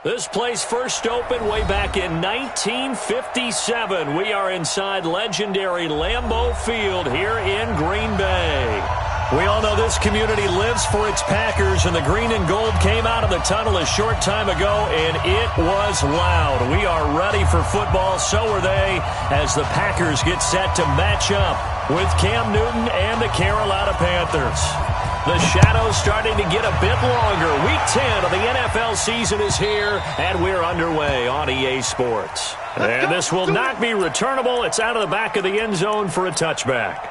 This place first opened way back in 1957. We are inside legendary Lambeau Field here in Green Bay. We all know this community lives for its Packers, and the green and gold came out of the tunnel a short time ago, and it was loud. We are ready for football, so are they, as the Packers get set to match up with Cam Newton and the Carolina Panthers. The shadow's starting to get a bit longer. Week 10 of the NFL season is here, and we're underway on EA Sports. And this will not be returnable. It's out of the back of the end zone for a touchback.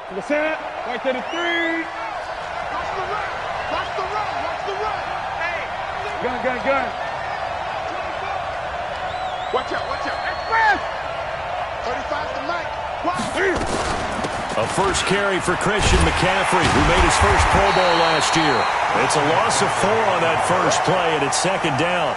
To the set, right to the 3. Watch the run, watch the run, watch the run. Hey, gun. Watch out, express. 35 to Mike. A first carry for Christian McCaffrey, who made his first Pro Bowl last year. It's a loss of 4 on that first play, and it's second down.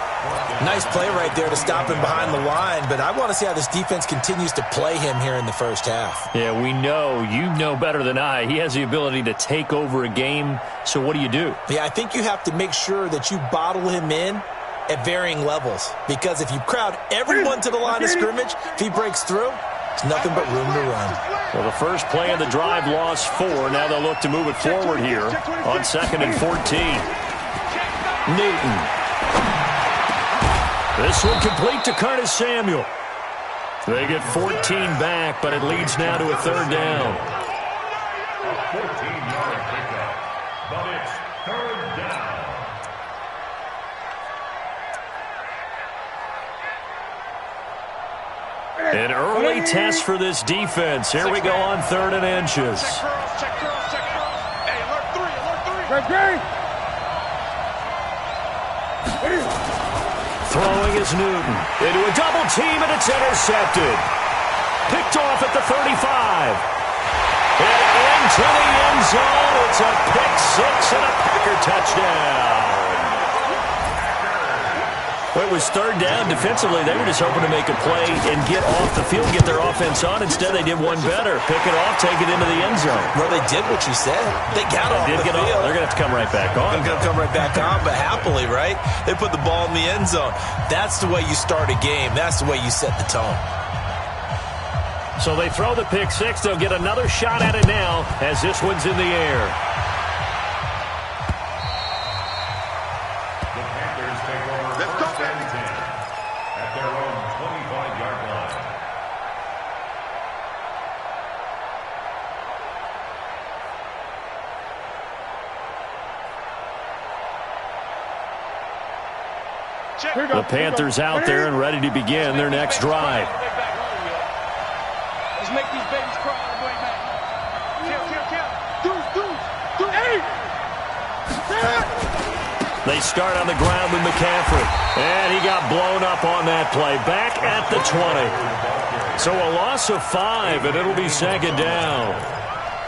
Nice play right there to stop him behind the line, but I want to see how this defense continues to play him here in the first half. Yeah, we know. You know better than I. He has the ability to take over a game, so what do you do? Yeah, I think you have to make sure that you bottle him in at varying levels, because if you crowd everyone to the line of scrimmage, if he breaks through, it's nothing but room to run. Well, the first play of the drive lost 4. Now they'll look to move it forward here on 2nd and 14. Newton. This one complete to Curtis Samuel. They get 14 back, but it leads now to a third down. 14-yard pickup, but it's third down. An early test for this defense. Here we go on 3rd and inches. Check curls. Hey, alert 3. Throwing is Newton. Into a double team, and it's intercepted. Picked off at the 35. And into the end zone. It's a pick 6 and a Packer touchdown. Well, it was third down. Defensively, they were just hoping to make a play and get off the field, get their offense on. Instead, they did one better. Pick it off, take it into the end zone. Well, they did what you said. They got off the field. They're going to have to come right back on. They're going to come right back on, but happily, right? They put the ball in the end zone. That's the way you start a game. That's the way you set the tone. So they throw the pick 6. They'll get another shot at it now as this one's in the air. The Panthers take over first and 10 at their own 25-yard line. The Panthers out there and ready to begin their next drive. Let's make these babies cry all the way back. Kill. They start on the ground with McCaffrey. And he got blown up on that play. Back at the 20. So a loss of 5, and it'll be second down.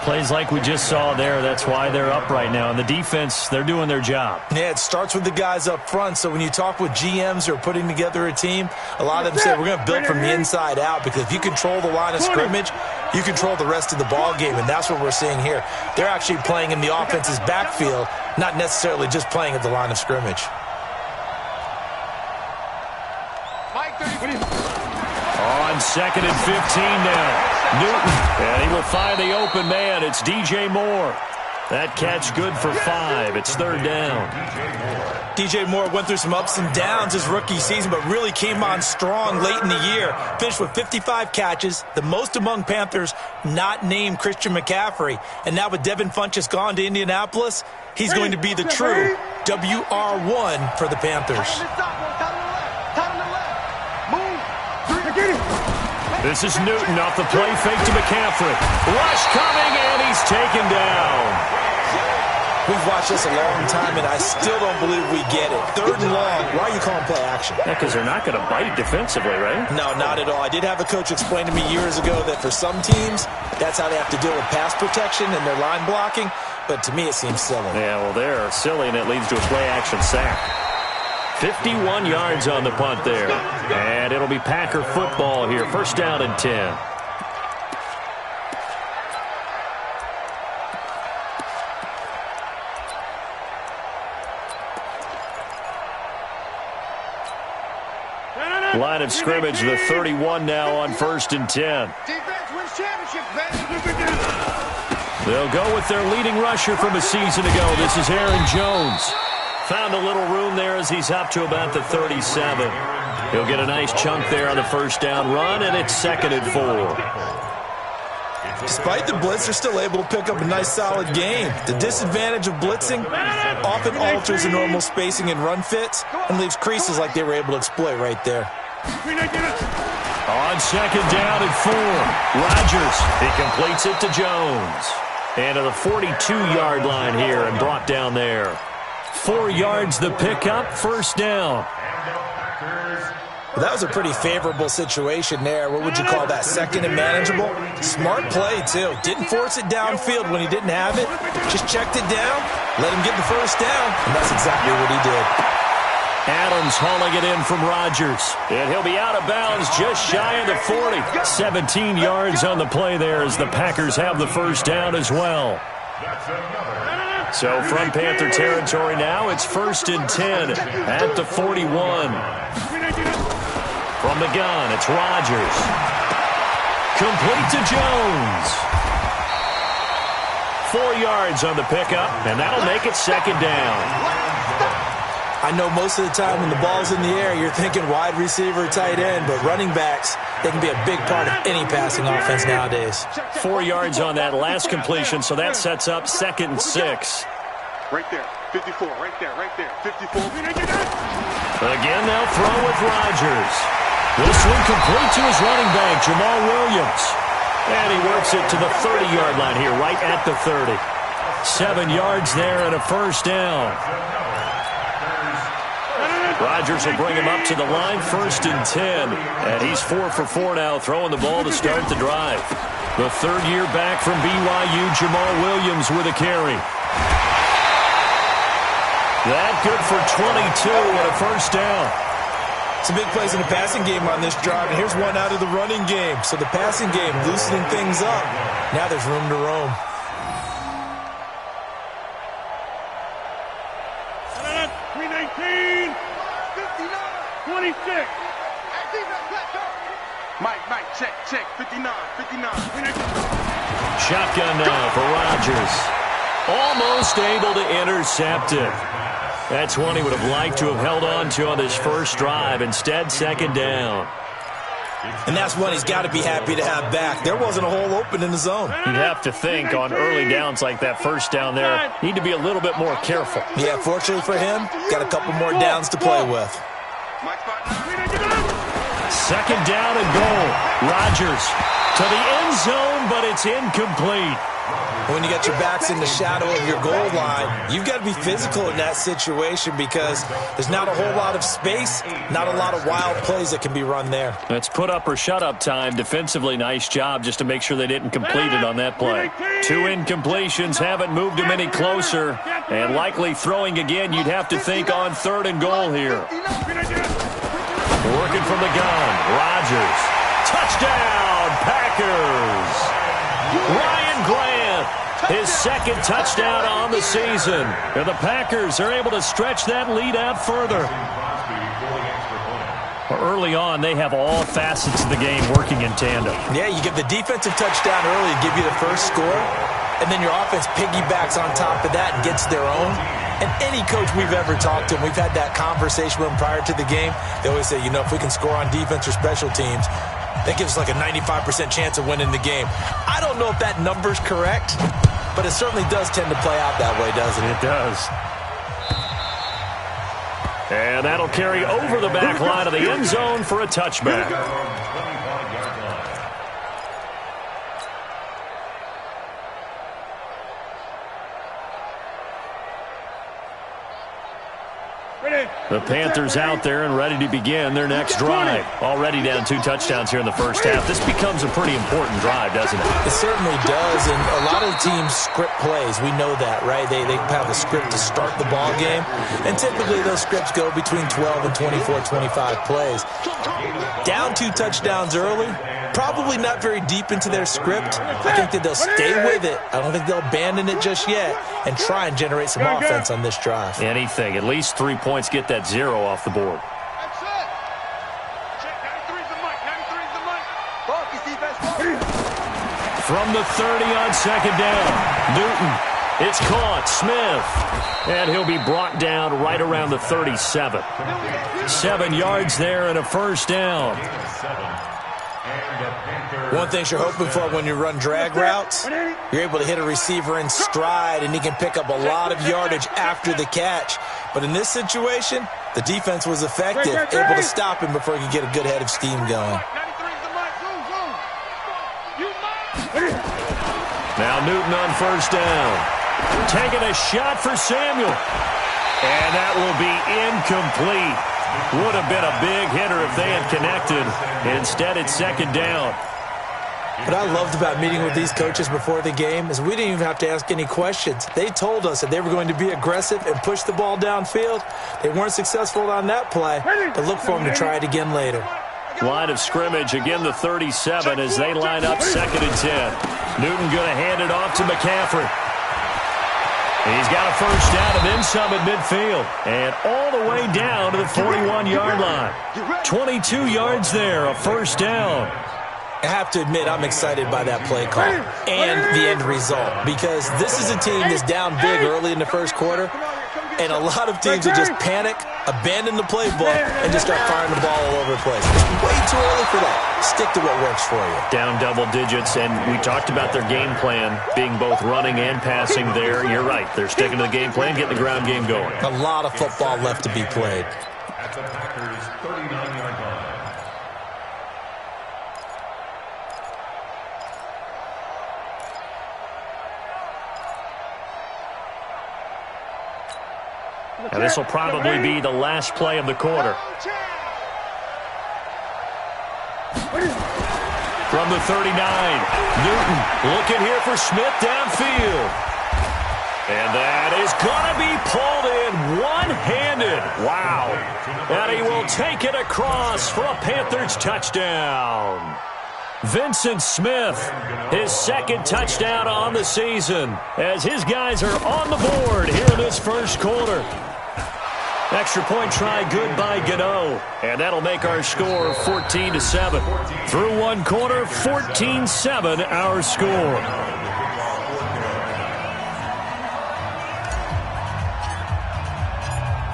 Plays like we just saw there. That's why they're up right now. And the defense, they're doing their job. Yeah, it starts with the guys up front. So when you talk with GMs who are putting together a team, a lot of them say we're going to build from the inside out, because if you control the line of scrimmage, you control the rest of the ball game, and that's what we're seeing here. They're actually playing in the offense's backfield, not necessarily just playing at the line of scrimmage. On 2nd and 15 now. Newton, and he will find the open man. It's DJ Moore. That catch good for 5. It's third down. DJ Moore went through some ups and downs his rookie season, but really came on strong late in the year. Finished with 55 catches, the most among Panthers not named Christian McCaffrey. And now with Devin Funchess gone to Indianapolis, he's going to be the true WR1 for the Panthers. This is Newton off the play fake to McCaffrey. Rush coming, and he's taken down. We've watched this a long time, and I still don't believe we get it. Third and long. Why are you calling play action? Yeah, because they're not going to bite defensively, right? No, not at all. I did have a coach explain to me years ago that for some teams, that's how they have to deal with pass protection and their line blocking. But to me, it seems silly. Yeah, well, they're silly, and it leads to a play action sack. 51 yards on the punt there. And it'll be Packer football here. First down and 10. Line of scrimmage, the 31 now on 1st and 10. Defense wins championships, baby. They'll go with their leading rusher from a season ago. This is Aaron Jones. Found a little room there as he's up to about the 37. He'll get a nice chunk there on the first down run, and it's 2nd and 4. Despite the blitz, they're still able to pick up a nice, solid game. The disadvantage of blitzing often alters the normal spacing and run fits and leaves creases like they were able to exploit right there. On 2nd down and 4, Rodgers. He completes it to Jones. And to the 42-yard line here and brought down there. 4 yards the pickup, 1st down. Well, that was a pretty favorable situation there. What would you call that, 2nd and manageable? Smart play, too. Didn't force it downfield when he didn't have it. Just checked it down, let him get the 1st down, and that's exactly what he did. Adams hauling it in from Rodgers. And he'll be out of bounds just shy of the 40. 17 yards on the play there as the Packers have the 1st down as well. So from Panther territory now, it's 1st and 10 at the 41. From the gun, it's Rodgers. Complete to Jones. 4 yards on the pickup, and that'll make it 2nd down. I know most of the time when the ball's in the air, you're thinking wide receiver, tight end, but running backs, they can be a big part of any passing offense nowadays. 4 yards on that last completion, so that sets up 2nd and 6. Right there, 54, right there, 54. Again, they'll throw with Rodgers. This one complete to his running back, Jamal Williams. And he works it to the 30-yard line here, right at the 30. 7 yards there and a 1st down. Rodgers will bring him up to the line, 1st and 10. And he's 4 for 4 now, throwing the ball to start the drive. The 3rd year back from BYU, Jamal Williams with a carry. That good for 22 and a 1st down. Some big plays in the passing game on this drive, and here's one out of the running game. So the passing game loosening things up. Now there's room to roam. 319, 59, 26. Mike, check, 59. Shotgun now for Rodgers. Almost able to intercept it. That's one he would have liked to have held on to on this first drive. Instead, 2nd down. And that's one he's got to be happy to have back. There wasn't a hole open in the zone. You'd have to think on early downs like that 1st down there, need to be a little bit more careful. Yeah, fortunately for him, got a couple more downs to play with. 2nd down and goal. Rodgers to the end zone, but it's incomplete. When you got your backs in the shadow of your goal line, you've got to be physical in that situation because there's not a whole lot of space, not a lot of wild plays that can be run there. That's put up or shut up time. Defensively, nice job just to make sure they didn't complete it on that play. 2 incompletions haven't moved him any closer, and likely throwing again, you'd have to think on 3rd and goal here. Working from the gun, Rodgers. Touchdown, Packers! Ryan Grant, his 2nd touchdown on the season. And the Packers are able to stretch that lead out further. Early on, they have all facets of the game working in tandem. Yeah, you get the defensive touchdown early to give you the first score, and then your offense piggybacks on top of that and gets their own. And any coach we've ever talked to, and we've had that conversation with them prior to the game, they always say, you know, if we can score on defense or special teams, that gives us like a 95% chance of winning the game. I don't know if that number's correct, but it certainly does tend to play out that way, doesn't it? It does. And that'll carry over the back line of the end zone for a touchback. The Panthers out there and ready to begin their next drive. Already down 2 touchdowns here in the first half. This becomes a pretty important drive, doesn't it? It certainly does, and a lot of teams script plays. We know that, right? They have a script to start the ball game, and typically those scripts go between 12 and 24, 25 plays. Down 2 touchdowns early, probably not very deep into their script. I think that they'll stay with it. I don't think they'll abandon it just yet and try and generate some offense on this drive. Anything. At least 3 points, get that 0 off the board. from the 30 on second down. Newton. It's caught. Smith. And he'll be brought down right around the 37. 7 yards there and a first down. One thing you're hoping for when you run drag routes, you're able to hit a receiver in stride, and he can pick up a lot of yardage after the catch. But in this situation, the defense was effective, able to stop him before he could get a good head of steam going. Now Newton on first down. Taking a shot for Samuel. And that will be incomplete. Would have been a big hitter if they had connected. Instead, it's second down. What I loved about meeting with these coaches before the game is we didn't even have to ask any questions. They told us that they were going to be aggressive and push the ball downfield. They weren't successful on that play, but look for them to try it again later. Line of scrimmage, again the 37 as they line up second and 10. Newton going to hand it off to McCaffrey. He's got a first down and then some at midfield. And all the way down to the 41-yard line. 22 yards there, a first down. I have to admit, I'm excited by that play call and the end result, because this is a team that's down big early in the first quarter, and a lot of teams will just panic, abandon the playbook, and just start firing the ball all over the place. It's way too early for that. Stick to what works for you. Down double digits, and we talked about their game plan being both running and passing there. You're right. They're sticking to the game plan, getting the ground game going. A lot of football left to be played. At the Packers' 39-yard line. And this will probably be the last play of the quarter. From the 39, Newton looking here for Smith downfield. And that is going to be pulled in one-handed. Wow. And he will take it across for a Panthers touchdown. Vincent Smith, his second touchdown on the season, as his guys are on the board here in this first quarter. Extra point try good by Gano, and that'll make our score 14-7. Through one quarter, 14-7 our score.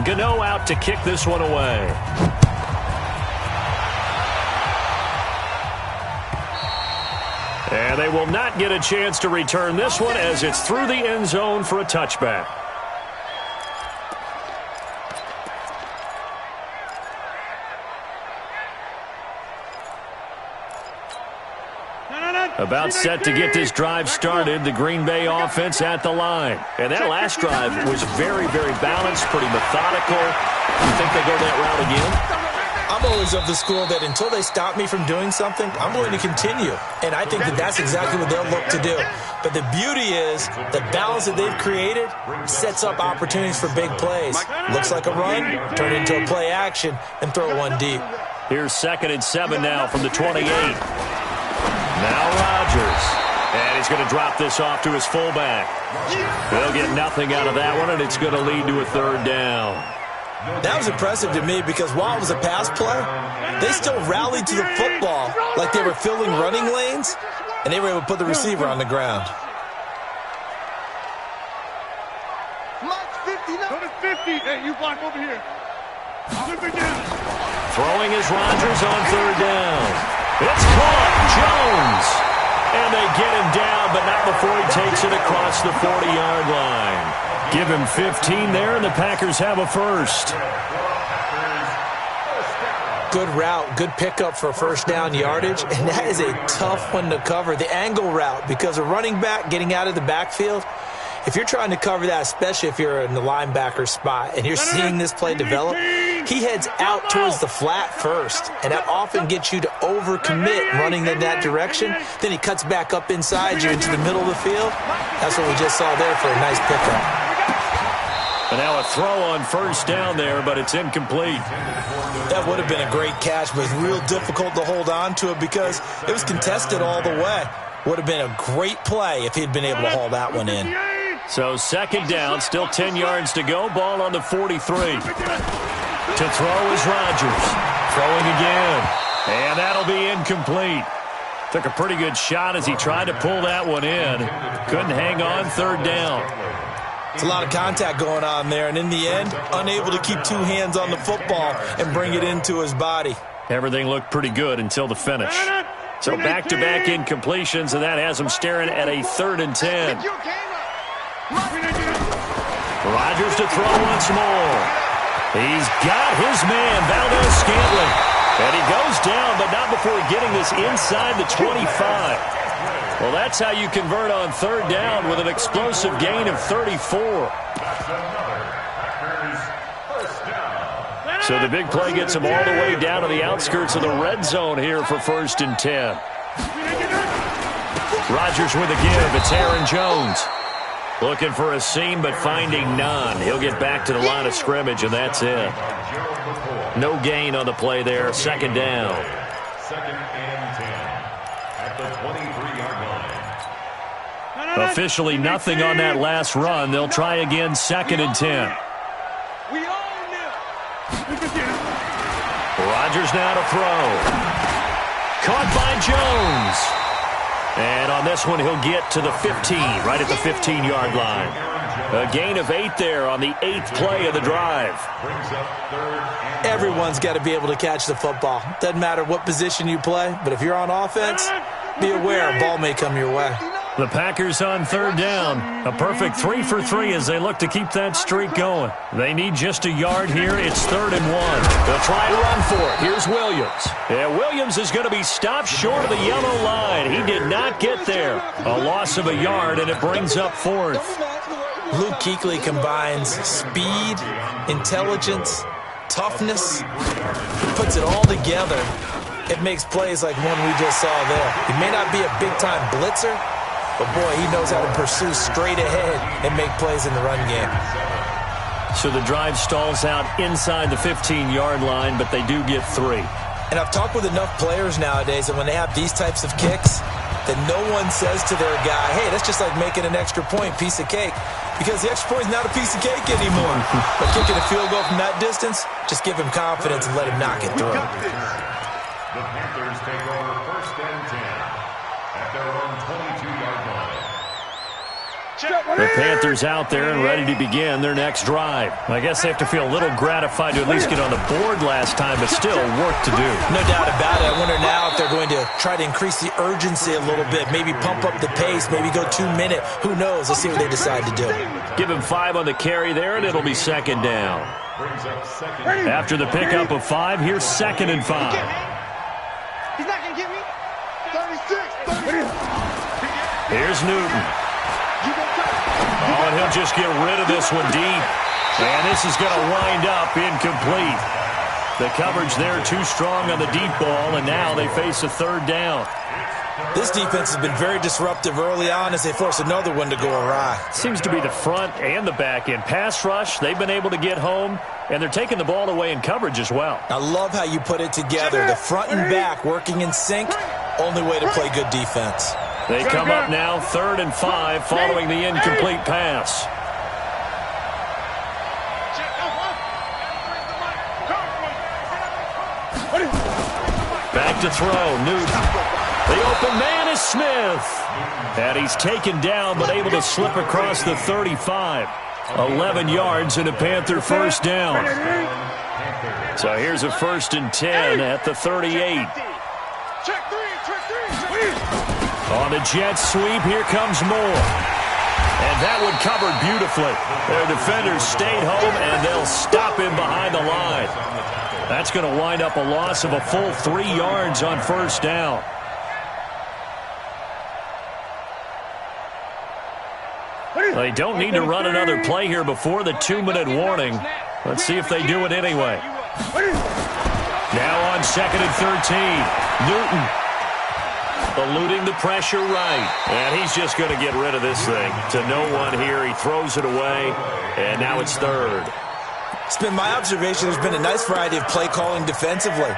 Gano out to kick this one away. And they will not get a chance to return this one as it's through the end zone for a touchback. About set to get this drive started, the Green Bay offense at the line. And that last drive was very, very balanced, pretty methodical. You think they go that route again? I'm always of the school that until they stop me from doing something, I'm going to continue. And I think that that's exactly what they'll look to do. But the beauty is the balance that they've created sets up opportunities for big plays. Looks like a run, turn it into a play action, and throw one deep. Here's 2nd and 7 now from the 28. Now Rodgers, and he's going to drop this off to his fullback. They'll get nothing out of that one, and it's going to lead to a third down. That was impressive to me because while it was a pass play, they still rallied to the football like they were filling running lanes, and they were able to put the receiver on the ground. Number 50. Hey, you block over here. Throwing is Rodgers on third down. It's caught. Jones. And they get him down, but not before he takes it across the 40-yard line. Give him 15 there, and the Packers have a first. Good route, good pickup for first down yardage, and that is a tough one to cover. The angle route, because a running back getting out of the backfield, if you're trying to cover that, especially if you're in the linebacker spot and you're seeing this play develop, he heads out towards the flat first, and that often gets you to overcommit running in that direction. Then he cuts back up inside you into the middle of the field. That's what we just saw there for a nice pickup. And now a throw on first down there, but it's incomplete. That would have been a great catch, but it's real difficult to hold on to it because it was contested all the way. Would have been a great play if he'd been able to haul that one in. So second down, still 10 yards to go. Ball on the 43. To throw is Rodgers. Throwing again. And that'll be incomplete. Took a pretty good shot as he tried to pull that one in. Couldn't hang on third down. It's a lot of contact going on there, and in the end, unable to keep two hands on the football and bring it into his body. Everything looked pretty good until the finish. So back-to-back incompletions, and that has him staring at a 3rd and 10. Rodgers to throw once more. He's got his man, Valdez-Scantling. And he goes down, but not before getting this inside the 25. Well, that's how you convert on 3rd down with an explosive gain of 34. So the big play gets him all the way down to the outskirts of the red zone here for 1st and 10. Rodgers with a give. It's Aaron Jones. Looking for a seam, but finding none. He'll get back to the line of scrimmage, and that's it. No gain on the play there. 2nd down. 2nd and 10 at the 23-yard line. Officially nothing on that last run. They'll try again 2nd and 10. Rodgers now to throw. Caught by Jones. And on this one, he'll get to the 15, right at the 15-yard line. A gain of 8 there on the 8th play of the drive. Everyone's got to be able to catch the football. Doesn't matter what position you play, but if you're on offense, be aware a ball may come your way. The Packers on 3rd down. A perfect 3 for 3 as they look to keep that streak going. They need just a yard here. It's 3rd and 1. They'll try and run for it. Here's Williams. Yeah, Williams is going to be stopped short of the yellow line. He did not get there. A loss of a yard, and it brings up 4th. Luke Kuechly combines speed, intelligence, toughness. He puts it all together. It makes plays like one we just saw there. He may not be a big-time blitzer, but, boy, he knows how to pursue straight ahead and make plays in the run game. So the drive stalls out inside the 15-yard line, but they do get 3. And I've talked with enough players nowadays that when they have these types of kicks, that no one says to their guy, hey, that's just like making an extra point, piece of cake. Because the extra point is not a piece of cake anymore. But kicking a field goal from that distance, just give him confidence and let him knock it through. The Panthers take over 1st and 10 at their own 22-yard line. The Panthers out there and ready to begin their next drive. I guess they have to feel a little gratified to at least get on the board last time, but still work to do. No doubt about it. I wonder now if they're going to try to increase the urgency a little bit, maybe pump up the pace, maybe go 2-minute. Who knows? Let's see what they decide to do. Give him 5 on the carry there, and it'll be 2nd down. After the pickup of 5, here's 2nd and 5. He's not going to get me. 36. Here's Newton. Oh, and he'll just get rid of this one deep. And this is going to wind up incomplete. The coverage there too strong on the deep ball, and now they face a 3rd down. This defense has been very disruptive early on as they force another one to go awry. Seems to be the front and the back end. Pass rush, they've been able to get home, and they're taking the ball away in coverage as well. I love how you put it together. The front and back working in sync, only way to play good defense. They come up now 3rd and 5 following the incomplete pass. Back to throw, Newton. The open man is Smith. And he's taken down but able to slip across the 35. 11 yards and a Panther 1st down. So here's a 1st and 10 at the 38. On the jet sweep, here comes Moore. And that one covered beautifully. Their defenders stayed home, and they'll stop him behind the line. That's going to wind up a loss of a full 3 yards on 1st down. They don't need to run another play here before the 2-minute warning. Let's see if they do it anyway. Now on 2nd and 13. Newton eluding the pressure right. And he's just going to get rid of this thing. To no one here. He throws it away. And now it's 3rd. It's been my observation there's been a nice variety of play calling defensively.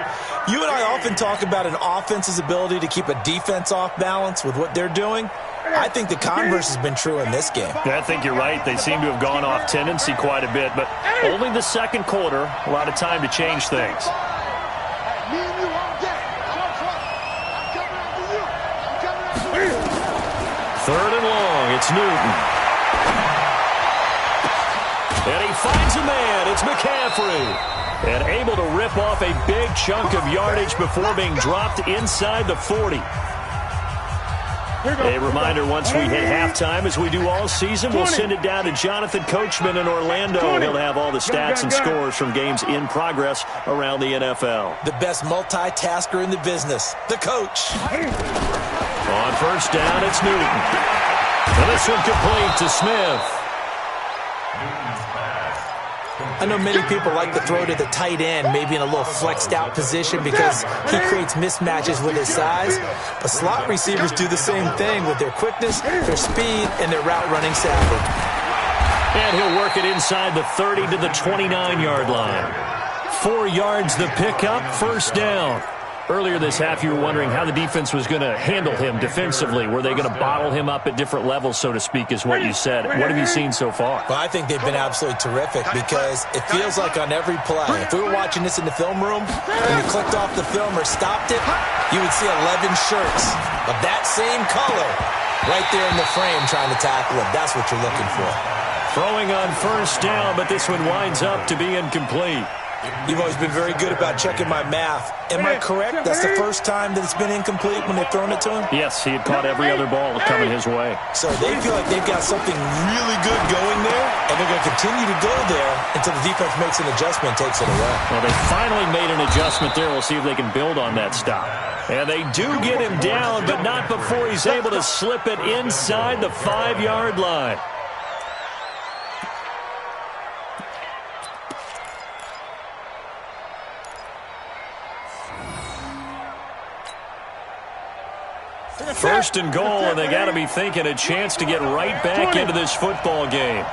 You and I often talk about an offense's ability to keep a defense off balance with what they're doing. I think the converse has been true in this game. I think you're right. They seem to have gone off tendency quite a bit, but only the 2nd quarter, a lot of time to change things. It's Newton. And he finds a man. It's McCaffrey. And able to rip off a big chunk of yardage before being dropped inside the 40. A reminder, once we hit halftime, as we do all season, we'll send it down to Jonathan Coachman in Orlando. He'll have all the stats and scores from games in progress around the NFL. The best multitasker in the business, the coach. On first down, it's Newton. And this one complete to Smith. I know many people like to throw to the tight end, maybe in a little flexed out position because he creates mismatches with his size. But slot receivers do the same thing with their quickness, their speed, and their route running savvy. And he'll work it inside the 30 to the 29-yard line. 4 yards the pickup, first down. Earlier this half, you were wondering how the defense was going to handle him defensively. Were they going to bottle him up at different levels, so to speak, is what you said. What have you seen so far? Well, I think they've been absolutely terrific because it feels like on every play, if we were watching this in the film room and you clicked off the film or stopped it, you would see 11 shirts of that same color right there in the frame trying to tackle him. That's what you're looking for. Throwing on first down, but this one winds up to be incomplete. You've always been very good about checking my math. Am I correct? That's the first time that it's been incomplete when they've thrown it to him? Yes, he had caught every other ball coming his way. So they feel like they've got something really good going there, and they're going to continue to go there until the defense makes an adjustment and takes it away. Well, they finally made an adjustment there. We'll see if they can build on that stop. And they do get him down, but not before he's able to slip it inside the 5-yard line. First and goal, and they got to be thinking a chance to get right back into this football game.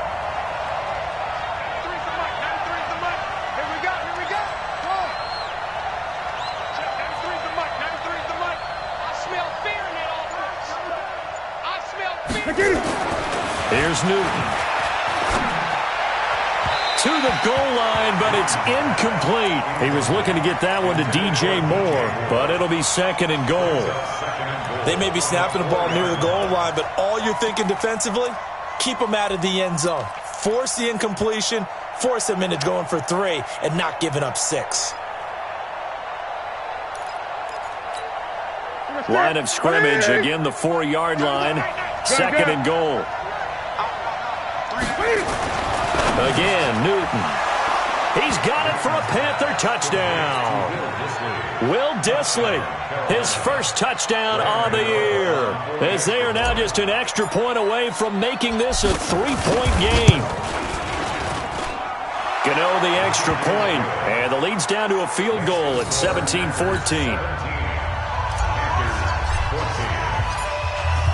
Here's Newton. To the goal line, but it's incomplete. He was looking to get that one to DJ Moore, but it'll be second and goal. They may be snapping the ball near the goal line, but all you're thinking defensively, keep them out of the end zone. Force the incompletion, force them into going for 3, and not giving up 6. Line of scrimmage, again the 4-yard line. Second and goal. Again, Newton. He's got it for a Panther touchdown. Will Dissly, his first touchdown on the year, as they are now just an extra point away from making this a 3-point game. Gano the extra point, and the lead's down to a field goal at 17-14.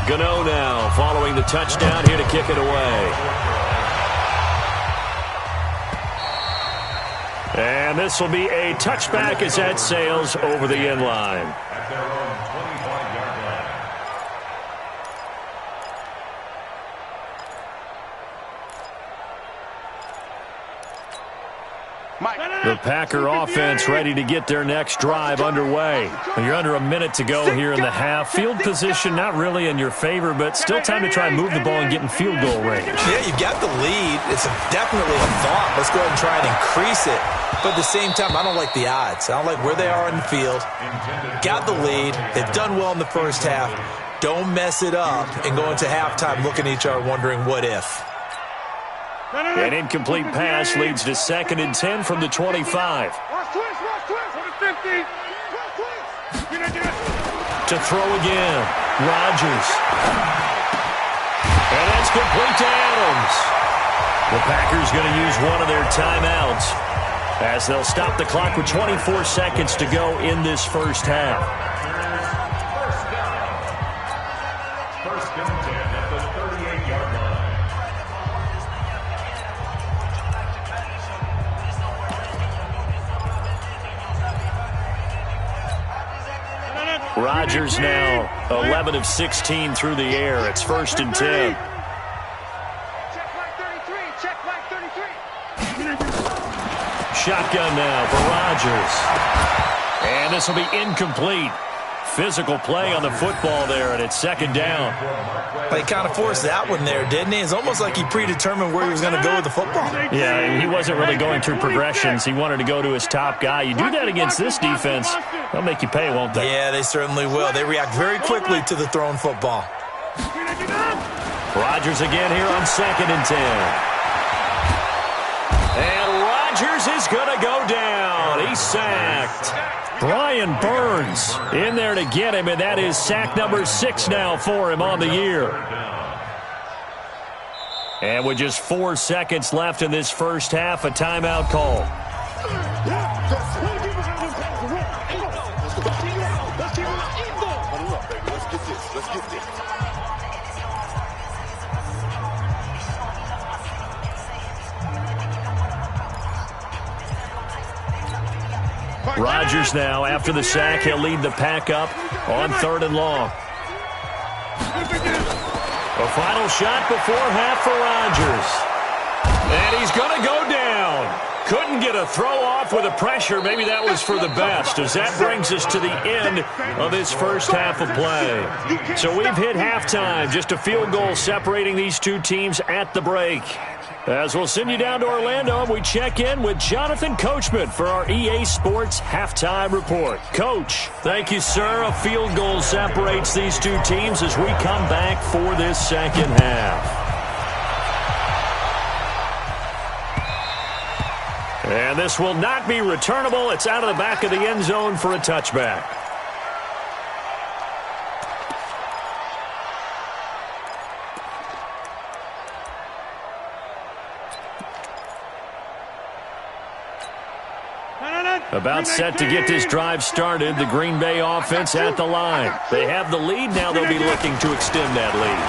Gano now following the touchdown here to kick it away. And this will be a touchback as that sails over the end line. At their own 25-yard line. The Packer offense ready to get their next drive underway. You're under a minute to go here in the half. Field position not really in your favor, but still time to try and move the ball and get in field goal range. Yeah, you've got the lead. It's definitely a thought. Let's go ahead and try and increase it. But at the same time, I don't like the odds. I don't like where they are in the field. Got the lead. They've done well in the first half. Don't mess it up and go into halftime looking at each other wondering what if. An incomplete pass leads to 2nd and 10 from the 25. To throw again, Rodgers. And that's complete to Adams. The Packers going to use one of their timeouts as they'll stop the clock with 24 seconds to go in this first half. First and 10 at the 38-yard line. Rodgers now 11 of 16 through the air. It's 1st and 10. Shotgun now for Rodgers. And this will be incomplete. Physical play on the football there, and it's second down. He kind of forced that one there, didn't he? It's almost like he predetermined where he was going to go with the football. Yeah, he wasn't really going through progressions. He wanted to go to his top guy. You do that against this defense, they'll make you pay, won't they? Yeah, they certainly will. They react very quickly to the thrown football. Rodgers again here on 2nd and 10. And Rodgers is going to go down. He's sacked. Brian Burns in there to get him, and that is sack number 6 now for him on the year. And with just 4 seconds left in this first half, a timeout call. Rodgers now, after the sack, he'll lead the pack up on 3rd and long. A final shot before half for Rodgers. And he's going to go down. Couldn't get a throw off with the pressure. Maybe that was for the best, as that brings us to the end of this first half of play. So we've hit halftime, just a field goal separating these two teams at the break. As we'll send you down to Orlando, and we check in with Jonathan Coachman for our EA Sports Halftime Report. Coach, thank you, sir. A field goal separates these two teams as we come back for this second half. And this will not be returnable. It's out of the back of the end zone for a touchback. About set to get this drive started, the Green Bay offense at the line. They have the lead. Now they'll be looking to extend that lead.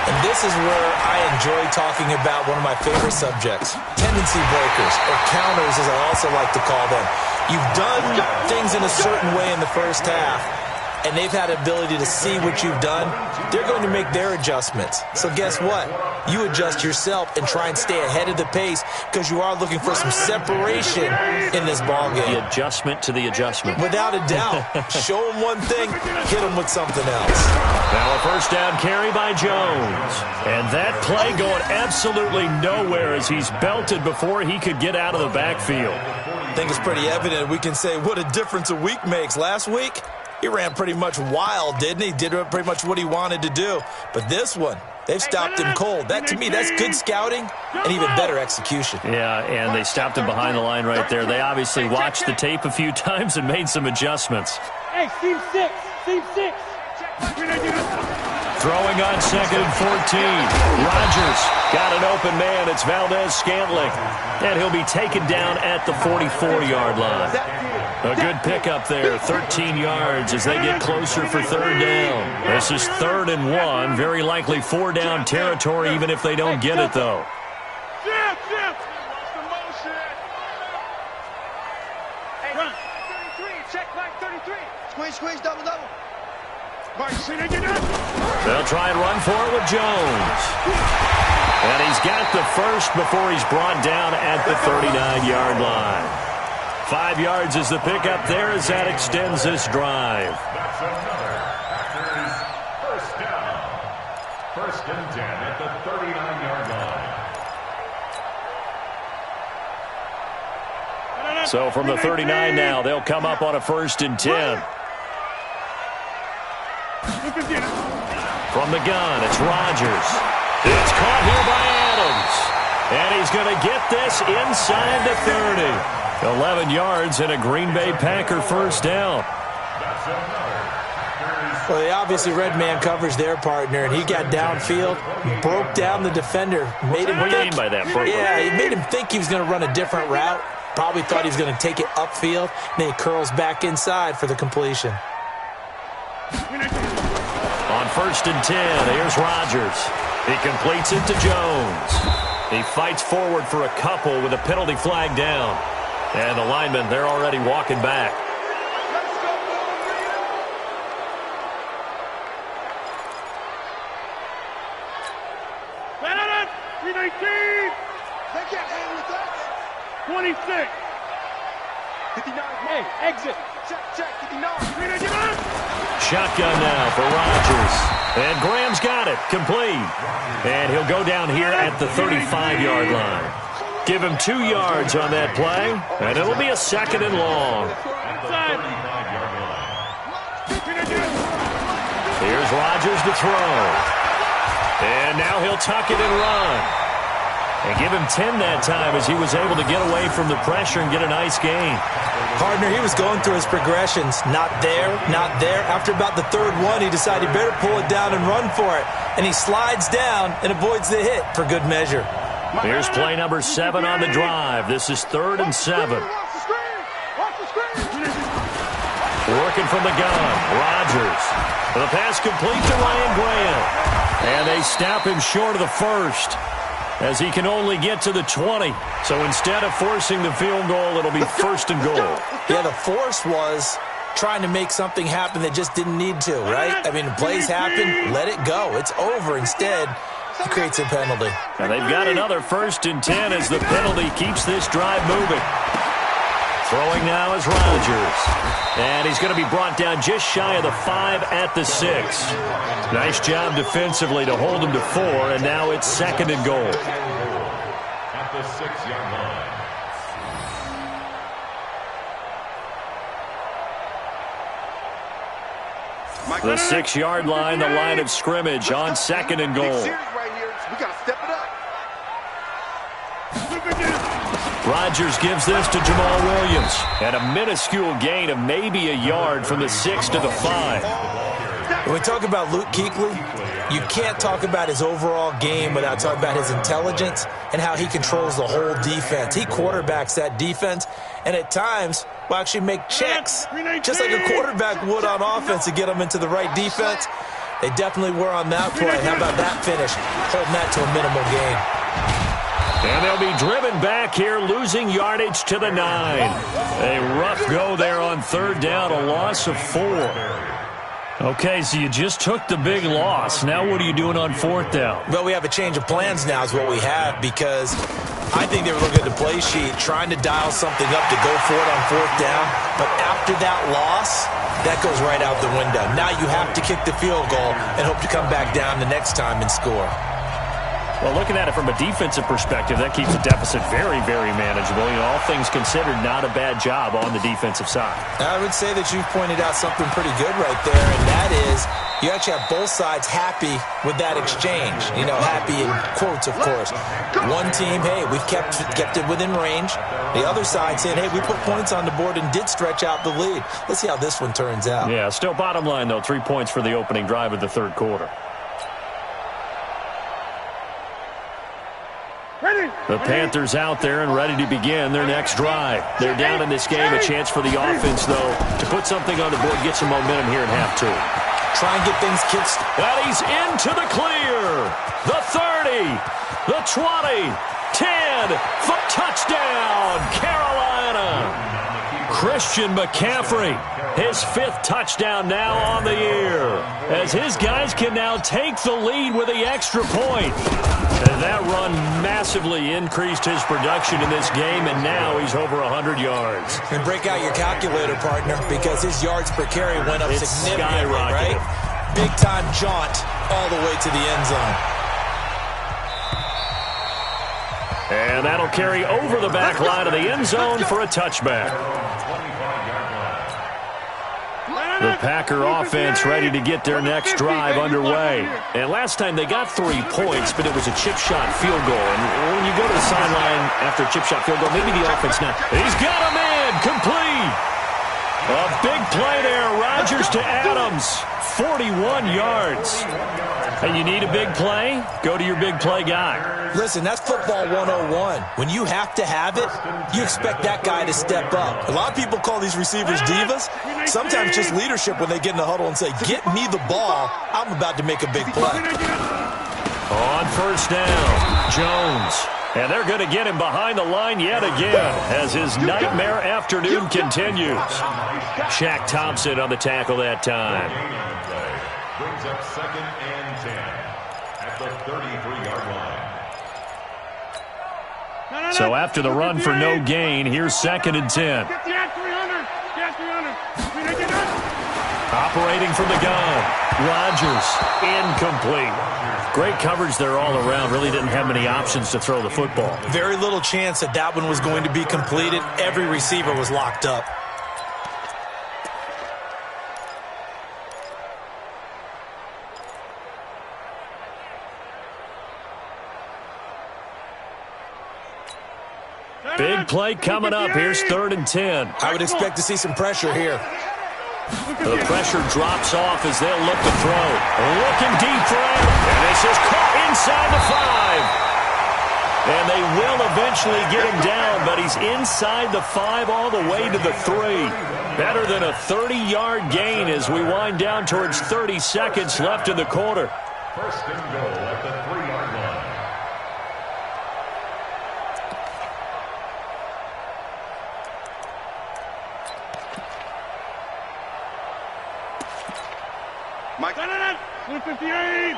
And this is where I enjoy talking about one of my favorite subjects, tendency breakers, or counters as I also like to call them. You've done things in a certain way in the first half, and they've had the ability to see what you've done. They're going to make their adjustments. So guess what? You adjust yourself and try and stay ahead of the pace because you are looking for some separation in this ballgame. The adjustment to the adjustment. Without a doubt. Show them one thing, hit them with something else. Now a first down carry by Jones. And that play going absolutely nowhere as he's belted before he could get out of the backfield. I think it's pretty evident. We can say what a difference a week makes. Last week, he ran pretty much wild, didn't he? Did pretty much what he wanted to do. But this one, they've stopped him cold. That, to me, that's good scouting and even better execution. Yeah, and they stopped him behind the line right there. They obviously watched the tape a few times and made some adjustments. Hey, Steve 6. Steve 6. Throwing on 2nd and 14. Rodgers got an open man. It's Valdez-Scantling. And he'll be taken down at the 44-yard line. A good pickup there, 13 yards as they get closer for 3rd down. This is 3rd and 1, very likely 4-down territory even if they don't get it, though. Hey, run. 33, check back 33. Squeeze, double. They'll try and run for it with Jones. And he's got the first before he's brought down at the 39-yard line. 5 yards is the pickup there as that extends this drive. That's another Packers first down. 1st and 10 at the 39-yard line. So from the 39 now, they'll come up on a 1st and 10. From the gun, it's Rodgers. It's caught here by Adams. And he's going to get this inside the 30. 11 yards and a Green Bay Packer first down. Well, they obviously red man covers their partner, and he got downfield, broke down the defender, made him What do you mean by that, broke? Yeah, he made him think he was going to run a different route. Probably thought he was going to take it upfield, and then he curls back inside for the completion. On 1st and 10, here's Rodgers. He completes it to Jones. He fights forward for a couple with a penalty flag down. And the linemen, they're already walking back. Madden, 319. They can't handle that. 26. 59. Hey, exit. Check, 59. shotgun now for Rodgers. And Graham's got it. Complete. And he'll go down here at the 35-yard line. Give him 2 yards on that play, and it'll be a 2nd and long. Here's Rodgers to throw. And now he'll tuck it and run. And give him 10 that time as he was able to get away from the pressure and get a nice gain. Partner, he was going through his progressions. Not there, not there. After about the 3rd one, he decided he better pull it down and run for it. And he slides down and avoids the hit for good measure. Here's play number 7 on the drive. This is 3rd and 7. Working from the gun. Rodgers. The pass complete to Ryan Graham. And they stop him short of the first, as he can only get to the 20. So instead of forcing the field goal, it'll be 1st and goal. Yeah, the force was trying to make something happen that just didn't need to, right? I mean, plays happen, let it go. It's over. Instead, he creates a penalty. And they've got another 1st and 10 as the penalty keeps this drive moving. Throwing now is Rodgers. And he's going to be brought down just shy of the 5 at the 6. Nice job defensively to hold him to 4, and now it's 2nd and goal. At the 6-yard line. The 6-yard line, the line of scrimmage on 2nd and goal. We got to step it up. Rodgers gives this to Jamal Williams. And a minuscule gain of maybe a yard from the 6 to the 5. When we talk about Luke Kuechly, you can't talk about his overall game without talking about his intelligence and how he controls the whole defense. He quarterbacks that defense, and at times will actually make checks, just like a quarterback would on offense, to get them into the right defense. They definitely were on that play. How about that finish? Holding that to a minimal gain. And they'll be driven back here, losing yardage to the 9. A rough go there on 3rd down, a loss of 4. Okay, so you just took the big loss. Now what are you doing on 4th down? Well, we have a change of plans now is what we have, because I think they were looking at the play sheet, trying to dial something up to go for it on 4th down. But after that loss, that goes right out the window. Now you have to kick the field goal and hope to come back down the next time and score. Well, looking at it from a defensive perspective, that keeps the deficit very, very manageable. You know, all things considered, not a bad job on the defensive side. I would say that you've pointed out something pretty good right there, and that is you actually have both sides happy with that exchange. You know, happy in quotes, of course. One team, hey, we've kept it within range. The other side saying, hey, we put points on the board and did stretch out the lead. Let's see how this one turns out. Yeah, still bottom line, though, 3 points for the opening drive of the 3rd quarter. The Panthers out there and ready to begin their next drive. They're down in this game. A chance for the offense, though, to put something on the board, get some momentum here in half 2. Try and get things kicked. And he's into the clear. The 30, the 20, 10, for touchdown, Carolina. Christian McCaffrey, his 5th touchdown now on the year, as his guys can now take the lead with the extra point. And that run massively increased his production in this game, and now he's over 100 yards. And break out your calculator, partner, because his yards per carry went up significantly, right? Big-time jaunt all the way to the end zone. And that'll carry over the back line of the end zone for a touchback. The Packer offense ready to get their next drive underway. And last time they got 3 points, but it was a chip shot field goal. And when you go to the sideline after a chip shot field goal, maybe the offense now. He's got a man, complete. A big play there, Rodgers to Adams, 41 yards. And you need a big play? Go to your big play guy. Listen, that's football 101. When you have to have it, you expect that guy to step up. A lot of people call these receivers divas. Sometimes just leadership when they get in the huddle and say, get me the ball, I'm about to make a big play. On 1st down, Jones. And they're going to get him behind the line yet again as his nightmare afternoon continues. Shaq Thompson on the tackle that time. Brings up 2nd and 10 at the 33-yard line. So after the run for no gain, here's 2nd and 10. Operating from the gun. Rodgers, incomplete. Great coverage there all around. Really didn't have many options to throw the football. Very little chance that that one was going to be completed. Every receiver was locked up. Big play coming up. Here's 3rd and 10. I would expect to see some pressure here. The pressure drops off as they'll look to throw. Looking deep for him. And this is caught inside the 5. And they will eventually get him down, but he's inside the 5 all the way to the 3. Better than a 30-yard gain as we wind down towards 30 seconds left in the quarter. First and goal at the 3-yard line. Mike, 158.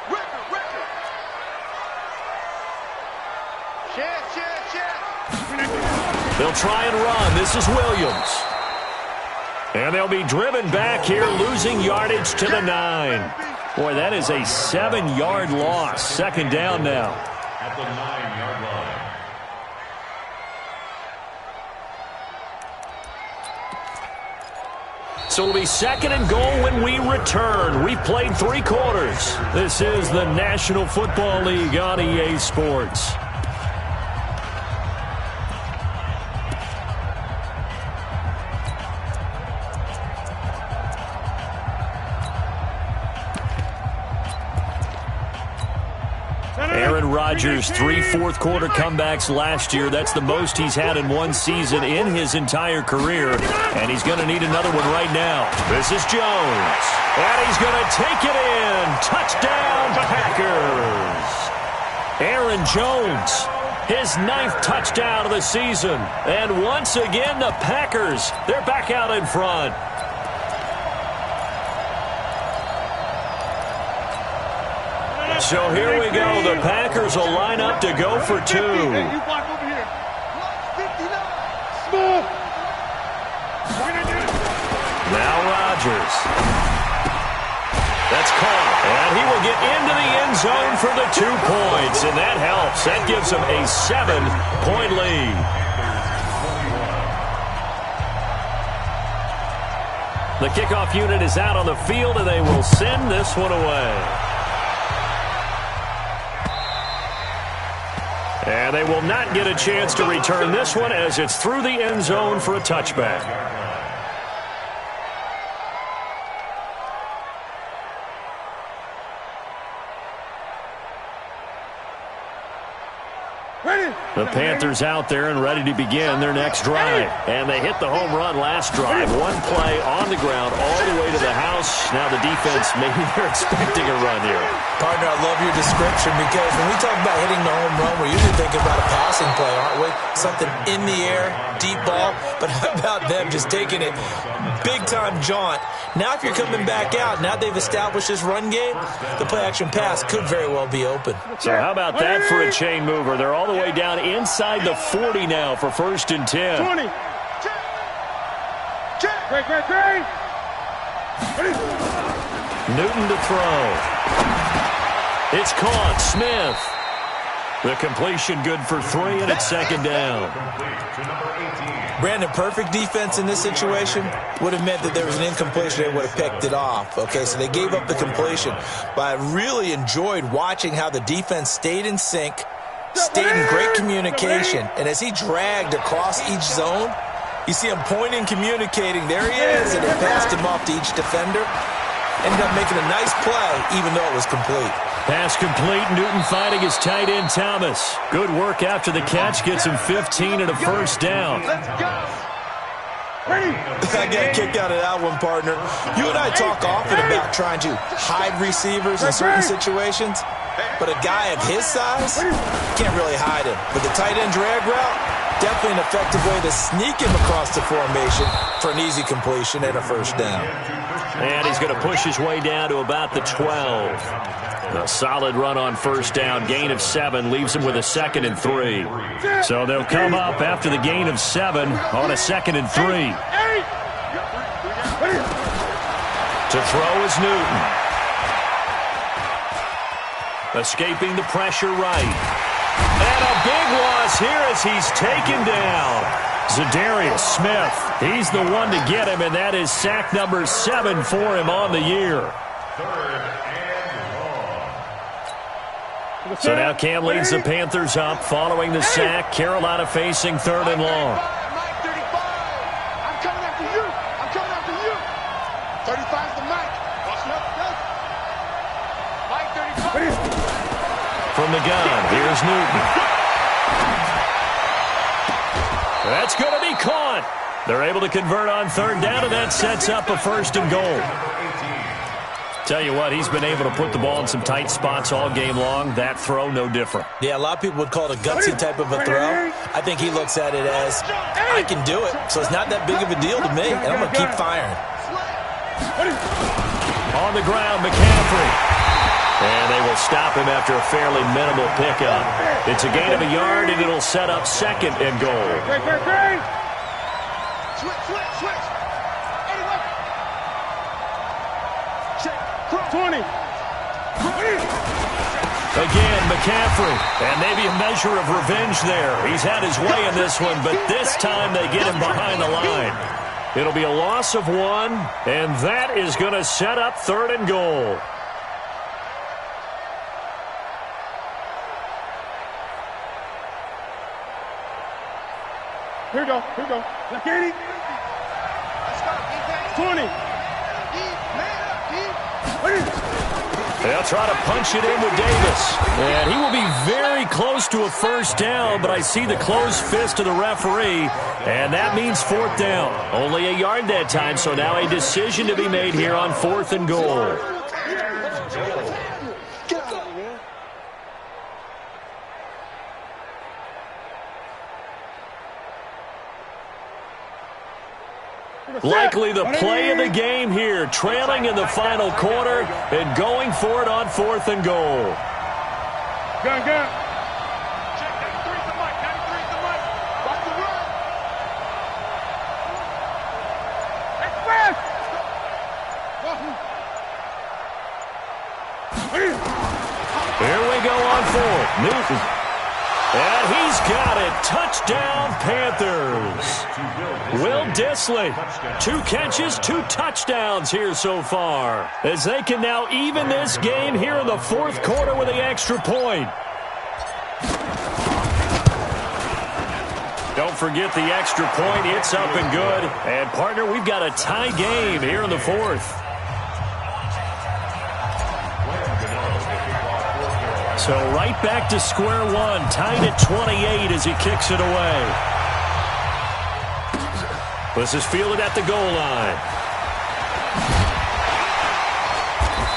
Record. Shit. They'll try and run. This is Williams. And they'll be driven back here, losing yardage to the 9. Boy, that is a 7-yard loss. 2nd down now. At the 9-yard line. So it'll be 2nd and goal when we return. We've played 3 quarters. This is the National Football League on EA Sports. Aaron Rodgers, 3 fourth-quarter comebacks last year. That's the most he's had in one season in his entire career, and he's going to need another one right now. This is Jones, and he's going to take it in. Touchdown, Packers. Aaron Jones, his 9th touchdown of the season, and once again the Packers, they're back out in front. So here we go. The Packers will line up to go for 2. Hey, you block over here. 59. Small. Now Rodgers. That's caught. And he will get into the end zone for the 2 points. And that helps. That gives him a 7-point lead. The kickoff unit is out on the field, and they will send this one away. And they will not get a chance to return this one as it's through the end zone for a touchback. The Panthers out there and ready to begin their next drive. And they hit the home run last drive. 1 play on the ground all the way to the house. Now the defense, maybe they're expecting a run here. Partner, I love your description because when we talk about hitting the home run, we're usually thinking about a passing play, aren't we? Something in the air, deep ball. But how about them just taking it big-time jaunt? Now if you're coming back out, now they've established this run game, the play-action pass could very well be open. So how about that for a chain mover? They're all the way down inside the 40 now for 1st and 10. 20. Check. Great. Newton to throw. It's caught. Smith. The completion good for 3, and it's 2nd down. Brandon, perfect defense in this situation would have meant that there was an incompletion. They would have picked it off. Okay, so they gave up the completion. But I really enjoyed watching how the defense stayed in sync, stayed in great communication. And as he dragged across each zone, you see him pointing, communicating. There he is, and they passed him off to each defender. Ended up making a nice play, even though it was complete. Pass complete. Newton fighting his tight end, Thomas. Good work after the catch. Gets him 15 and a 1st down. Let's go. I got kicked out of that one, partner. You and I talk often about trying to hide receivers in certain situations, but a guy of his size can't really hide him. But the tight end drag route, definitely an effective way to sneak him across the formation for an easy completion and a 1st down. And he's going to push his way down to about the 12. A solid run on 1st down. Gain of 7 leaves him with a 2nd and 3. So they'll come up after the gain of 7 on a 2nd and 3. To throw is Newton. Escaping the pressure right. And a big loss here as he's taken down. Za'Darius Smith, he's the one to get him, and that is sack number 7 for him on the year. So now Cam leads the Panthers up following the sack. Carolina facing 3rd and long. Mike 35. I'm coming after you. I'm coming after you. 35's the Mike. Mike 35. From the gun, here's Newton. That's going to be caught. They're able to convert on 3rd down, and that sets up a 1st and goal. Tell you what, he's been able to put the ball in some tight spots all game long. That throw, no different. Yeah, a lot of people would call it a gutsy type of a throw. I think he looks at it as, I can do it, so it's not that big of a deal to me, and I'm going to keep firing. On the ground, McCaffrey. And they will stop him after a fairly minimal pickup. It's a gain of a yard, and it'll set up 2nd and goal. Switch. 20. Again, McCaffrey. And maybe a measure of revenge there. He's had his way in this one, but this time they get him behind the line. It'll be a loss of 1, and that is going to set up 3rd and goal. Here we go. Look at it. 20. They'll try to punch it in with Davis. And he will be very close to a 1st down, but I see the closed fist of the referee, and that means 4th down. Only a yard that time, so now a decision to be made here on 4th and goal. Likely the play of the game here, trailing in the final quarter and going for it on 4th and goal. Gun. Check, 93's the Mike. 93's the Mike. Watch the run. Express. Here we go on 4th. Newton. And he's got it. Touchdown, Panthers. Will Dissly, 2 catches, 2 touchdowns here so far, as they can now even this game here in the 4th quarter with the extra point. Don't forget the extra point. It's up and good. And, partner, we've got a tie game here in the 4th. So right back to square one, tied at 28 as he kicks it away. This is fielded at the goal line.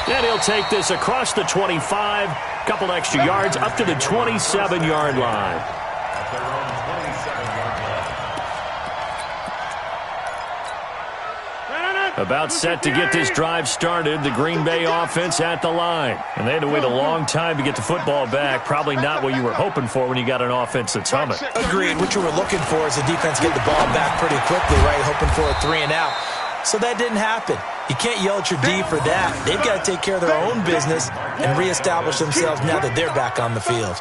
And he'll take this across the 25, couple extra yards up to the 27-yard line. About set to get this drive started, the Green Bay offense at the line. And they had to wait a long time to get the football back. Probably not what you were hoping for when you got an offense that's humming. Agreed. What you were looking for is the defense get the ball back pretty quickly, right? Hoping for a 3 and out. So that didn't happen. You can't yell at your D for that. They've got to take care of their own business and reestablish themselves now that they're back on the field.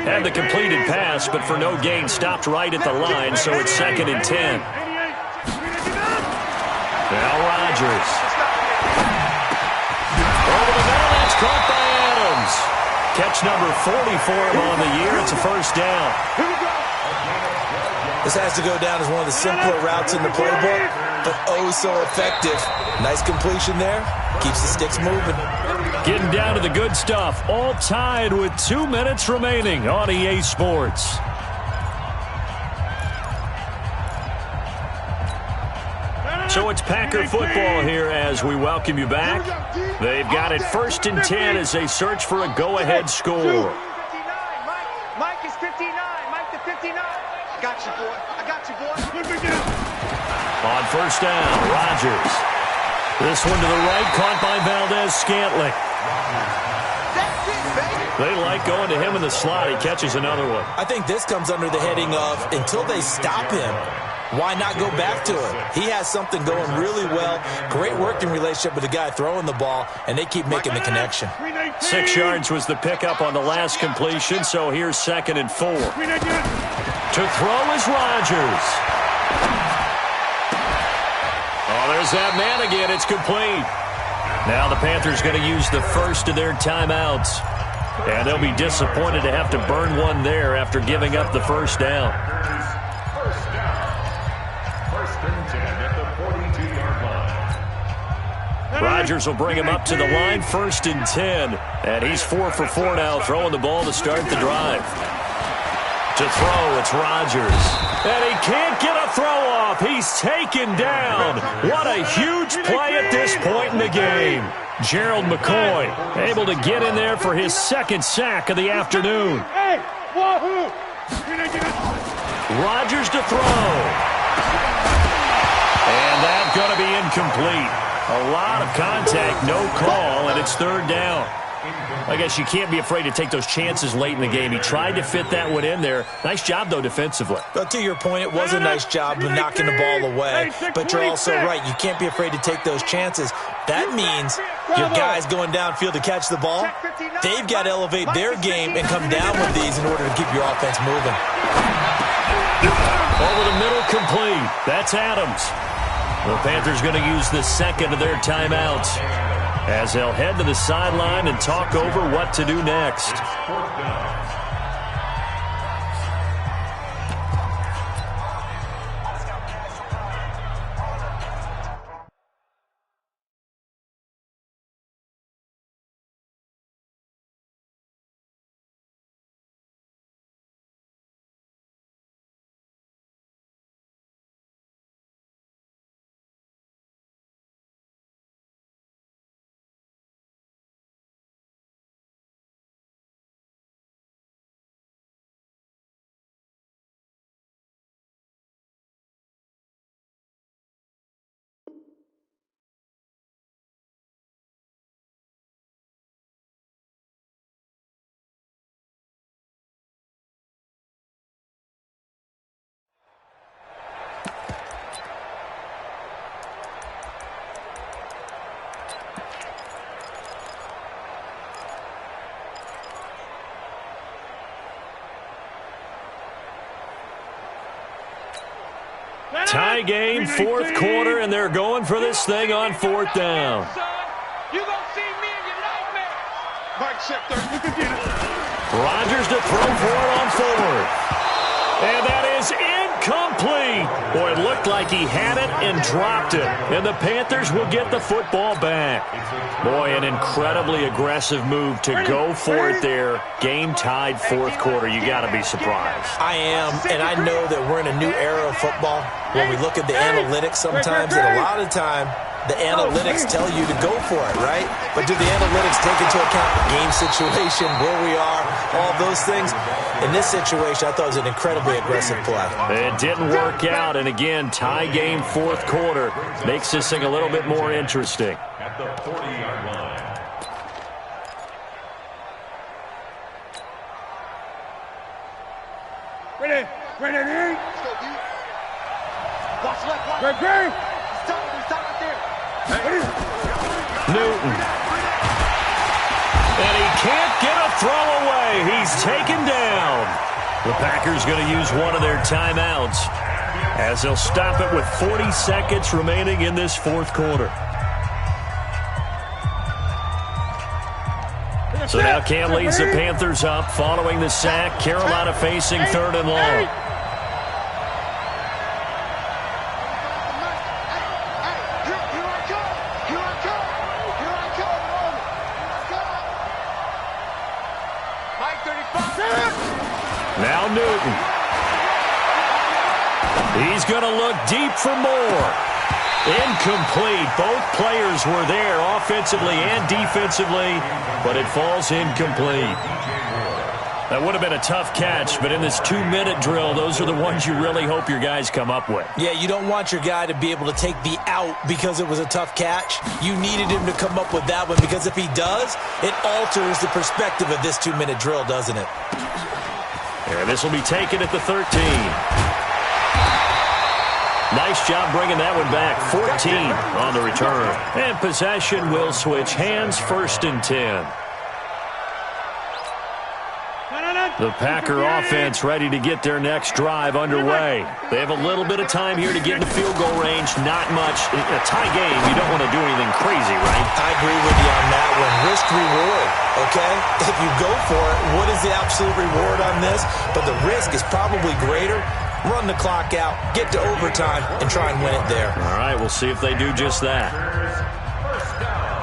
Had the completed pass, but for no gain, stopped right at the line, so it's 2nd and 10. Now Rodgers. Over the middle, that's caught by Adams. Catch number 40 for him on the year. It's a 1st down. This has to go down as one of the simpler routes in the playbook, but oh so effective. Nice completion there. Keeps the sticks moving. Getting down to the good stuff. All tied with 2 minutes remaining on EA Sports. So it's Packer football here as we welcome you back. They've got it 1st and 10 as they search for a go-ahead score. 59, Mike is 59. Mike to 59. I got you, boy. On 1st down, Rodgers. This one to the right, caught by Valdez-Scantling. They like going to him in the slot. He catches another one. I think this comes under the heading of until they stop him, Why not go back to it? He has something going really well. Great working relationship with the guy throwing the ball, and they keep making the connection. 6 yards was the pickup on the last completion, so here's 2nd and 4. To throw is Rodgers. Oh, there's that man again. It's complete. Now the Panthers going to use the first of their timeouts. And they'll be disappointed to have to burn one there after giving up the first down. First and 10 at the 42-yard line. Rodgers will bring him up to the line, 1st and 10. And he's 4 for 4 now, throwing the ball to start the drive. To throw, it's Rodgers. And he can't get a throw off. He's taken down. What a huge play at this point in the game. Gerald McCoy able to get in there for his 2nd sack of the afternoon. Rodgers to throw. And that's going to be incomplete. A lot of contact, no call, and it's 3rd down. I guess you can't be afraid to take those chances late in the game. He tried to fit that one in there. Nice job, though, defensively. But to your point, it was a nice job of knocking the ball away. But you're also right. You can't be afraid to take those chances. That means your guys going downfield to catch the ball, they've got to elevate their game and come down with these in order to keep your offense moving. Over the middle, complete. That's Adams. The Panthers going to use the 2nd of their timeouts, as they'll head to the sideline and talk over what to do next. Tie game, 4th quarter, and they're going for this thing on 4th down. You gonna see me in your nightmare. Mike check 30. Rodgers to throw for it on 4th. And that is incomplete. Boy, it looked like he had it and dropped it. And the Panthers will get the football back. Boy, an incredibly aggressive move to go for it there. Game tied, 4th quarter. You got to be surprised. I am, and I know that we're in a new era of football when we look at the analytics sometimes, and a lot of the time, the analytics tell you to go for it, right? But do the analytics take into account the game situation, where we are, all those things? In this situation, I thought it was an incredibly aggressive play. It didn't work out, and again, tie game, 4th quarter. Makes this thing a little bit more interesting. At the 40-yard line. Ready? Ready? Watch left, watch. Ready? He's top right there. Newton. And he can't get a throw away. He's taken down. The Packers going to use one of their timeouts, as they'll stop it with 40 seconds remaining in this 4th quarter. So now Cam leads the Panthers up following the sack. Carolina facing 3rd and long. Now Newton. He's going to look deep for more. Incomplete. Both players were there offensively and defensively, but it falls incomplete. That would have been a tough catch, but in this 2-minute drill, those are the ones you really hope your guys come up with. Yeah, you don't want your guy to be able to take the out because it was a tough catch. You needed him to come up with that one, because if he does, it alters the perspective of this 2-minute drill, doesn't it? And this will be taken at the 13. Nice job bringing that one back. 14 on the return. And possession will switch hands, 1st and 10. The Packer offense ready to get their next drive underway. They have a little bit of time here to get in the field goal range. Not much. In a tie game, you don't want to do anything crazy, right? I agree with you on that one. Risk reward, okay? If you go for it, what is the absolute reward on this? But the risk is probably greater. Run the clock out, get to overtime, and try and win it there. All right, we'll see if they do just that. First down.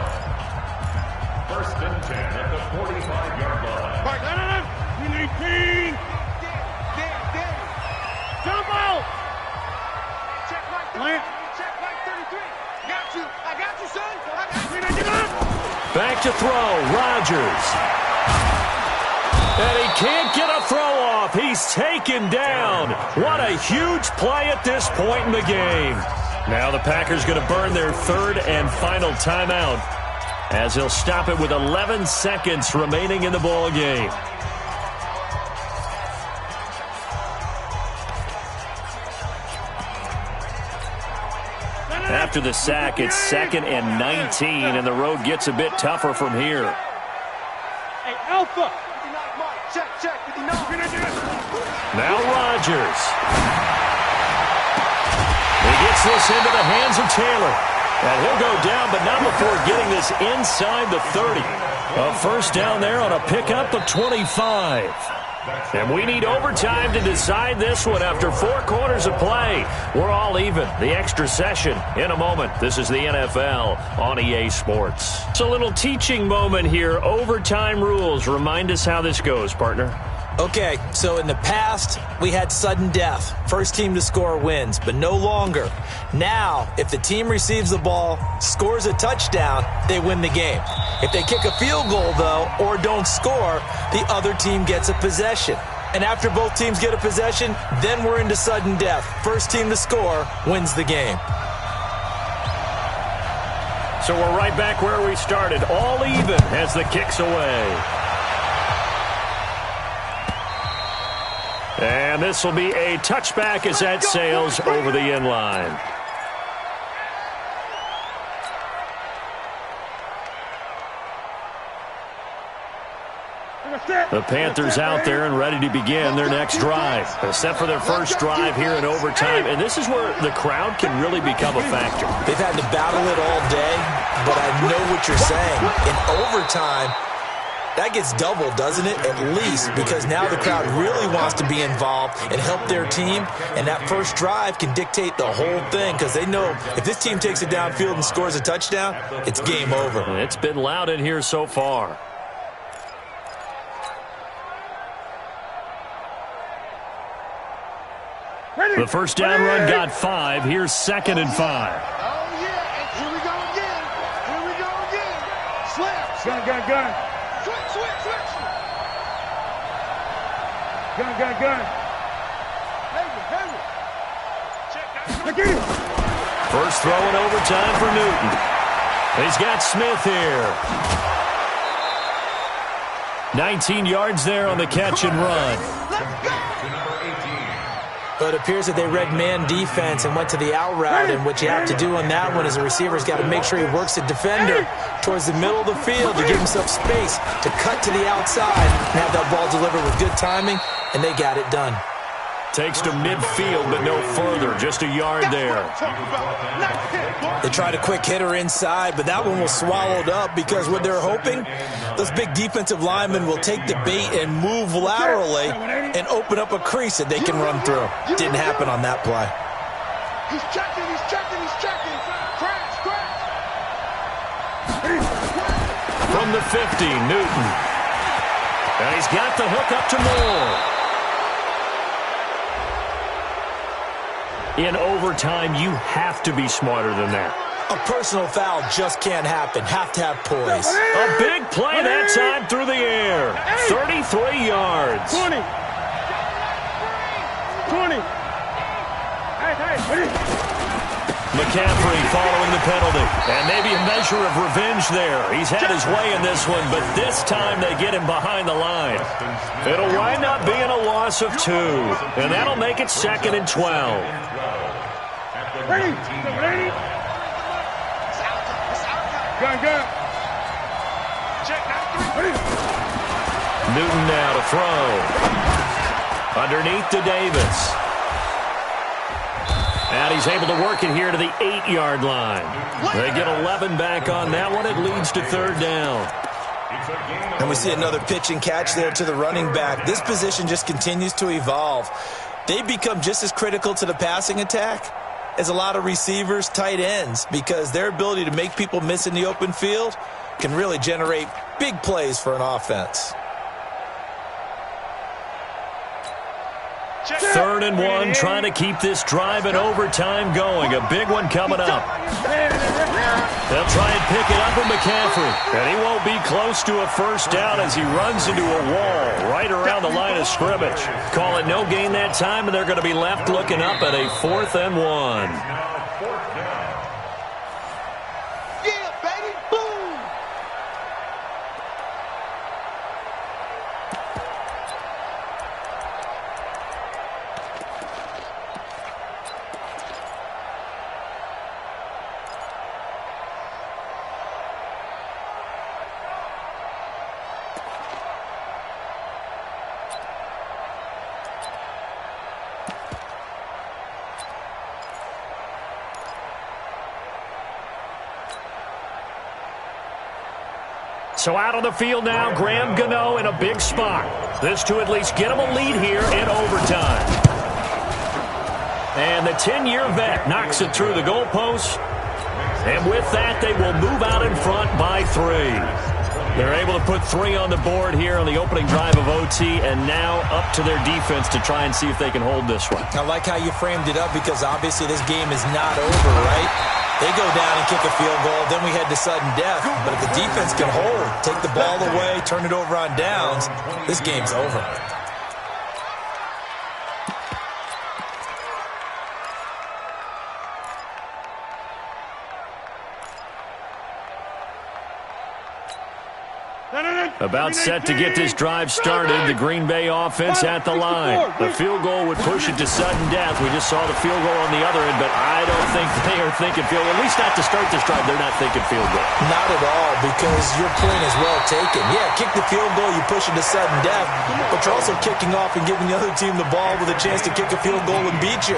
1st and 10 at the 45-yard line. 18. Jump out. Check like 33. Check like 33. Got you. I got you, son. I got you. Back to throw. Rodgers. And he can't get a throw off. He's taken down. What a huge play at this point in the game. Now the Packers going to burn their 3rd and final timeout as they'll stop it with 11 seconds remaining in the ball game. After the sack, it's 2nd and 19, and the road gets a bit tougher from here. Hey, Alpha. Check, check. 59. Now Rodgers. He gets this into the hands of Taylor. And he'll go down, but not before getting this inside the 30. A 1st down there on a pickup of 25. And we need overtime to decide this one after 4 quarters of play. We're all even. The extra session in a moment. This is the NFL on EA Sports. It's a little teaching moment here. Overtime rules. Remind us how this goes, partner. Okay, so in the past, we had sudden death. First team to score wins, but no longer. Now, if the team receives the ball, scores a touchdown, they win the game. If they kick a field goal, though, or don't score, the other team gets a possession. And after both teams get a possession, then we're into sudden death. First team to score wins the game. So we're right back where we started. All even as the kick's away. And this will be a touchback as that sails over the end line. The Panthers out there and ready to begin their next drive. Set for their first drive here in overtime. And this is where the crowd can really become a factor. They've had to battle it all day, but I know what you're saying. In overtime, that gets doubled, doesn't it? At least, because now the crowd really wants to be involved and help their team. And that first drive can dictate the whole thing because they know if this team takes it downfield and scores a touchdown, it's game over. It's been loud in here so far. The first down run got 5. Here's 2nd and 5. Oh, yeah. And here we go again. Here we go again. Slap. Gun. Switch. Gun. Hey. First throw in overtime for Newton. He's got Smith here. 19 yards there on the catch and run. Let's go. But it appears that they read man defense and went to the out route, and what you have to do on that one is a receiver's got to make sure he works the defender towards the middle of the field to give himself space to cut to the outside and have that ball delivered with good timing, and they got it done. Takes to midfield, but no further. Just a yard there. They tried a quick hitter inside, but that one was swallowed up because what they're hoping, those big defensive linemen will take the bait and move laterally and open up a crease that they can run through. Didn't happen on that play. He's checking. Crash. From the 50, Newton. And he's got the hook up to Moore. In overtime, you have to be smarter than that. A personal foul just can't happen. Have to have poise. A big play that time through the air. 33 yards. 20. McCaffrey following the penalty. And maybe a measure of revenge there. He's had his way in this one, but this time they get him behind the line. It'll wind up being a loss of 2. And that'll make it 2nd and 12. Ready? Gun. Check, 9-3. Newton now to throw. Underneath to Davis. And he's able to work it here to the 8-yard line. They get 11 back on that one. It leads to third down. And we see another pitch and catch there to the running back. This position just continues to evolve. They become just as critical to the passing attack as a lot of receivers, tight ends, because their ability to make people miss in the open field can really generate big plays for an offense. 3rd and 1, trying to keep this drive in overtime going. A big one coming up. They'll try and pick it up with McCaffrey. And he won't be close to a first down as he runs into a wall right around the line of scrimmage. Call it no gain that time, and they're going to be left looking up at a 4th and 1. Yeah, baby, boom! So out on the field now, Graham Gano in a big spot. This to at least get him a lead here in overtime. And the 10-year vet knocks it through the goalpost. And with that, they will move out in front by 3. They're able to put 3 on the board here on the opening drive of OT, and now up to their defense to try and see if they can hold this one. I like how you framed it up, because obviously this game is not over, right? They go down and kick a field goal, then we head to sudden death. But if the defense can hold, take the ball away, turn it over on downs, this game's over. About set to get this drive started. The Green Bay offense at the line. The field goal would push it to sudden death. We just saw the field goal on the other end, but I don't think they are thinking field goal. At least not to start this drive. They're not thinking field goal. Not at all, because your point is well taken. Yeah, kick the field goal, you push it to sudden death, but you're also kicking off and giving the other team the ball with a chance to kick a field goal and beat you.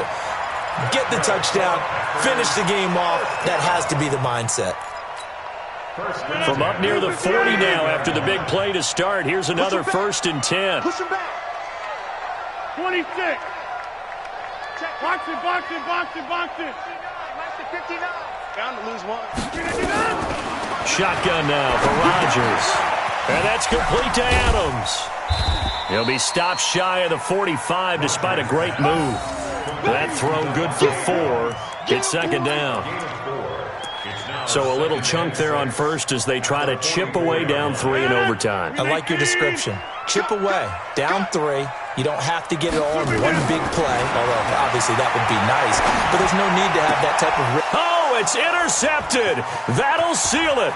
Get the touchdown, finish the game off. That has to be the mindset. From up near the 40 now after the big play to start. Here's another 1st and 10. Push him back. 26. Box it. Match to 59. Bound to lose 1. Shotgun now for Rodgers. And that's complete to Adams. He'll be stopped shy of the 45 despite a great move. That throw good for 4. It's 2nd down. So a little chunk there on 1st as they try to chip away down 3 in overtime. I like your description. Chip away, down 3. You don't have to get it all in one big play, although obviously that would be nice. But there's no need to have that type of... Oh, it's intercepted. That'll seal it.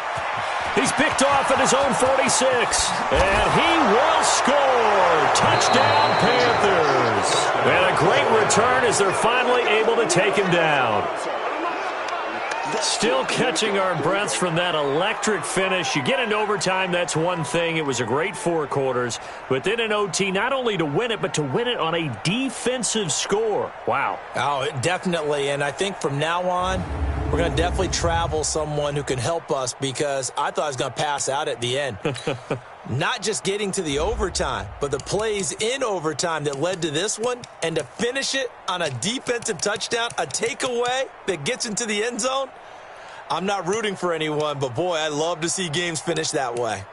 He's picked off at his own 46. And he will score. Touchdown, Panthers. And a great return as they're finally able to take him down. Still catching our breaths from that electric finish. You get into overtime, that's one thing. It was a great 4 quarters. But then in OT, not only to win it, but to win it on a defensive score. Wow. Oh, definitely. And I think from now on, we're going to definitely travel someone who can help us, because I thought I was going to pass out at the end. Not just getting to the overtime, but the plays in overtime that led to this one, and to finish it on a defensive touchdown, a takeaway that gets into the end zone. I'm not rooting for anyone, but boy, I love to see games finish that way.